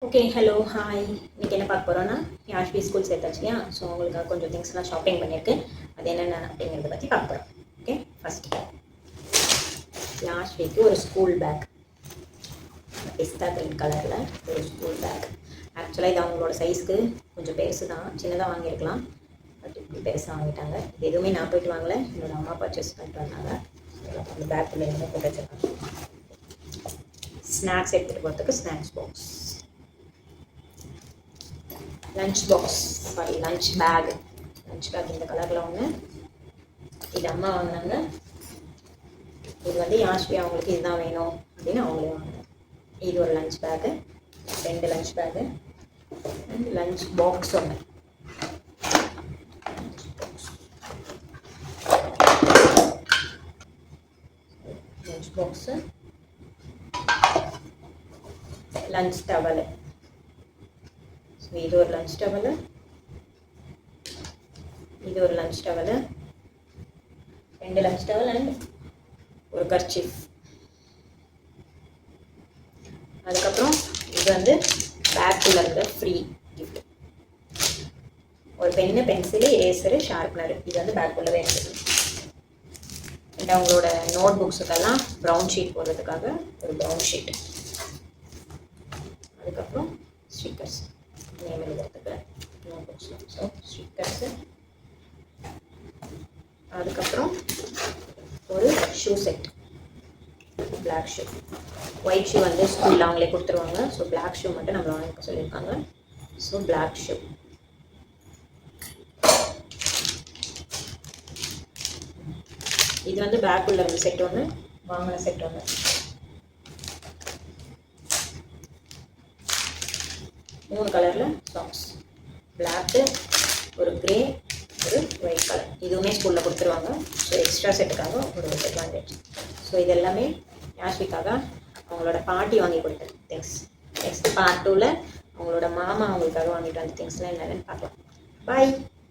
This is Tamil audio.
ஓகே ஹலோ ஹாய் இன்றைக்கி என்ன பார்க்க போகிறோன்னா யாஷ்வி ஸ்கூல் சேர்த்தாச்சு இல்லையா ஸோ அவங்களுக்காக கொஞ்சம் திங்ஸ்லாம் ஷாப்பிங் பண்ணியிருக்கு அது என்னென்ன அப்படிங்கிறத பற்றி பார்க்க போகிறோம். ஓகே ஃபஸ்ட்டு யாஷ்விக்கு ஒரு ஸ்கூல் பேக், பிஸ்தா கிரீன் கலரில் ஒரு ஸ்கூல் பேக். ஆக்சுவலாக இது அவங்களோட சைஸ்க்கு கொஞ்சம் பெருசு தான், சின்னதாக வாங்கியிருக்கலாம், பட் இப்படி பெருசாக வாங்கிட்டாங்க. இது எதுவுமே நான் போய்ட்டு வாங்கலை, என்னோடய அம்மா பர்ச்சேஸ் பண்ணிட்டு வந்தாங்க. அந்த பேக்குள்ளே என்ன போட்டு வச்சுருக்காங்க. ஸ்நாக்ஸ் எடுத்துகிட்டு போகிறதுக்கு snacks box, lunch box sorry lunch bag இந்த கலரில் ஒன்று, இது அம்மா வாங்கினாங்க. இது வந்து யாஷ்வி அவங்களுக்கு இதுதான் வேணும் அப்படின்னு அவங்களே வாங்கினாங்க. இது ஒரு lunch bag, 2 lunch bag and lunch box ஒன்று. லஞ்ச் பாக்ஸு, லஞ்ச் டவலு, இது ஒரு லஞ்ச் டவலு, இது ஒரு lunch towel, 2 lunch towel and ஒரு கர்ச்சீஃப். அதுக்கப்புறம் இது வந்து பேக்குள்ள இருக்க ஃப்ரீ கிஃப்ட், ஒரு பென்னு, பென்சிலு, ஏசரு, ஷார்ப்னரு. இது வந்து பேக்குள்ளவே இருக்குது. அண்ட் அவங்களோட நோட் புக்ஸுக்கெல்லாம் ப்ரௌன் ஷீட் போடுறதுக்காக ஒரு ப்ரௌன் ஷீட். அதுக்கப்புறம் ஸ்டிக்கர்ஸ், நேம் எழுதுறதுக்கு நோட் புக்ஸில், ஸோ ஸ்டிக்கர்ஸு. அதுக்கப்புறம் ஒரு shoe set, black shoe. White shoe வந்து ஸ்கூலில் அவங்களே கொடுத்துருவாங்க, ஸோ பிளாக் ஷூ மட்டும் நம்ம வாங்கிக்க சொல்லியிருக்காங்க. So black shoe. இது வந்து பேக் உள்ள இருந்த செட் ஒன்று, வாங்கின செட் ஒன்று. மூணு கலரில் சாக்ஸ், பிளாக்கு, ஒரு கிரே, ஒரு ஒயிட் கலர். இதுவுமே ஸ்கூலில் கொடுத்துருவாங்க, ஸோ எக்ஸ்ட்ரா செட்டுக்காக ஒரு அட்வான்டேஜ். ஸோ இது எல்லாமே யாஷ்விக்காக அவங்களோட பாட்டி வாங்கி கொடுத்த திங்ஸ். நெக்ஸ்ட் பார்ட் 2ல் அவங்களோட மாமா அவங்களுக்காக வாங்கிட்டு வந்த திங்ஸ்லாம் என்னென்னு பார்க்கலாம். பாய்.